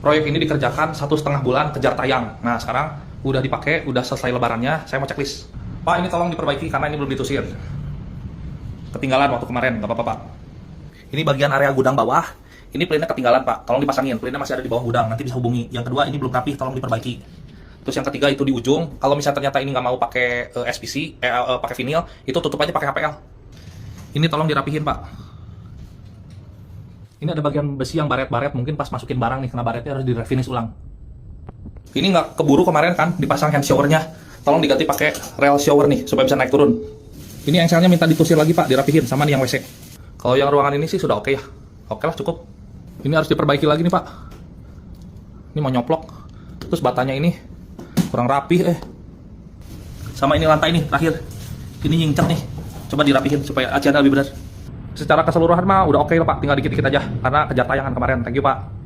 Proyek ini dikerjakan 1,5 bulan kejar tayang. Nah sekarang udah dipakai, udah selesai lebarannya. Saya mau checklist. Pak, ini tolong diperbaiki karena ini belum ditusir. Ketinggalan waktu kemarin, nggak apa-apa Pak. Ini bagian area gudang bawah. Ini plinnya ketinggalan Pak, tolong dipasangin. Plinnya masih ada di bawah gudang, nanti bisa hubungi. Yang kedua, ini belum rapi, tolong diperbaiki. Terus yang ketiga itu di ujung. Kalau misalnya ternyata ini nggak mau pakai SPC, pakai vinil, itu tutup aja pakai HPL. Ini tolong dirapihin Pak. Ini ada bagian besi yang baret-baret, mungkin pas masukin barang nih, kena baretnya harus direfinish ulang. Ini nggak keburu kemarin kan, dipasang hand showernya. Tolong diganti pakai rail shower nih, supaya bisa naik turun. Ini engselnya minta ditusir lagi Pak, dirapihin, sama nih yang WC. Kalau yang ruangan ini sih sudah oke ya. Oke lah, cukup. Ini harus diperbaiki lagi nih Pak. Ini mau nyoplok. Terus batanya ini kurang rapi Sama ini lantai nih, terakhir. Ini nyincang nih. Coba dirapihin supaya aciannya lebih benar. Secara keseluruhan mah udah oke lah Pak, tinggal dikit-dikit aja karena kejar tayangan kemarin. Thank you Pak.